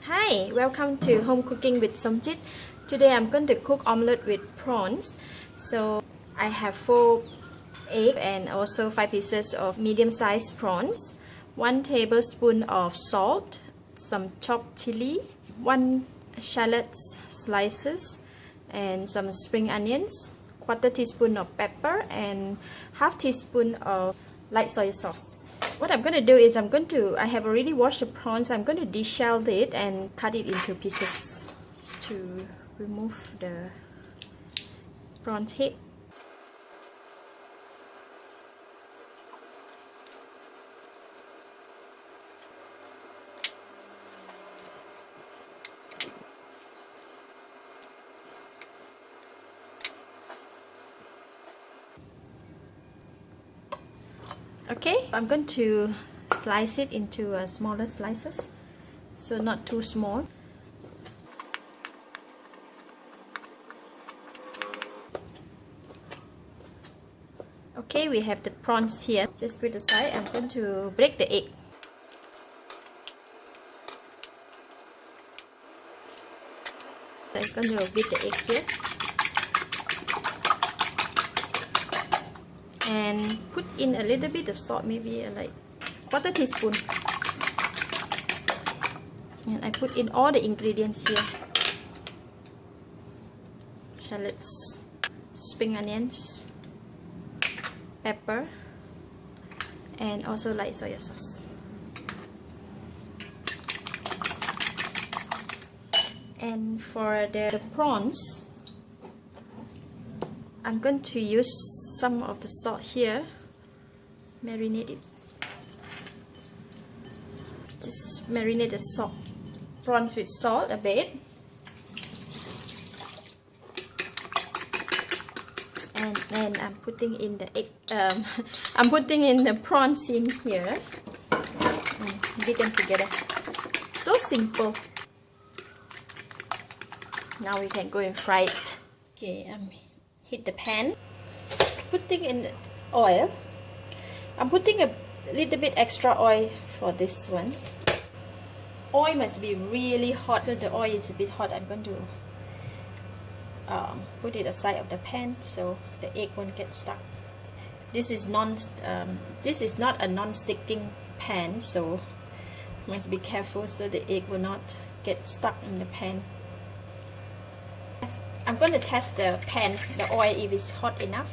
Hi, welcome to Home Cooking with Somjit. Today I'm going to cook omelette with prawns. So I have 4 eggs and also 5 pieces of medium-sized prawns, 1 tablespoon of salt, some chopped chili, 1 shallot slices, and some spring onions, 1/4 teaspoon of pepper, and 1/2 teaspoon of light soy sauce. What I'm going to do is I have already washed the prawns. I'm going to deshell it and cut it into pieces just to remove the prawn's head. Okay, I'm going to slice it into smaller slices, so not too small. Okay, we have the prawns here. Just put aside. I'm going to break the egg. So I'm going to beat the egg here. And put in a little bit of salt, maybe like 1/4 teaspoon. And I put in all the ingredients here: shallots, spring onions, pepper, and also light soy sauce. And for the prawns, I'm going to use some of the salt here. Marinate it. Just marinate the prawns with salt a bit. And then I'm putting in the egg. I'm putting in the prawns in here and beat them together. So simple. Now we can go and fry it. Okay, heat the pan. Putting in the oil. I'm putting a little bit extra oil for this one. Oil must be really hot. So the oil is a bit hot. I'm going to put it aside of the pan so the egg won't get stuck. This is not a non-sticking pan, so must be careful so the egg will not get stuck in the pan. I'm going to test the pan, the oil, if it's hot enough.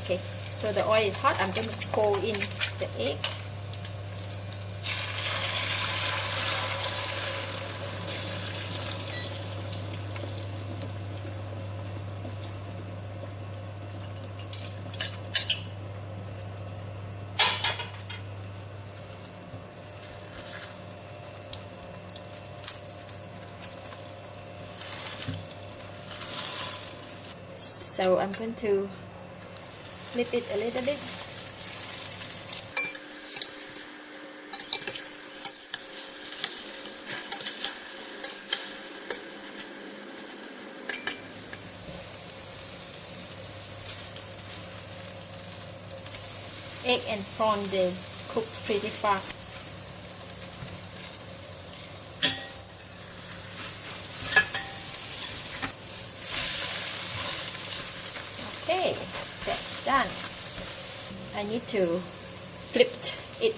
Okay, so the oil is hot. I'm going to pour in the egg. So I'm going to flip it a little bit. Egg and prawn, they cook pretty fast. Okay, that's done. I need to flip it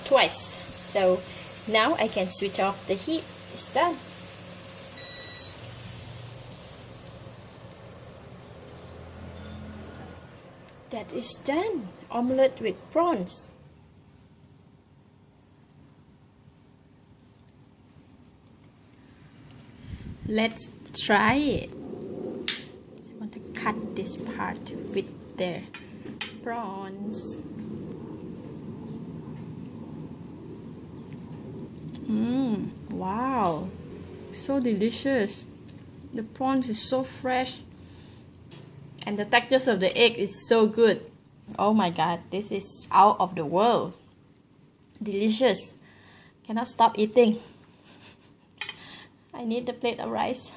twice. So now I can switch off the heat. It's done. That is done. Omelette with prawns. Let's try it. I want to cut this part with the prawns. Wow, so delicious. The prawns is so fresh and the texture of the egg is so good. Oh my god, this is out of the world. Delicious. Cannot stop eating. I need a plate of rice.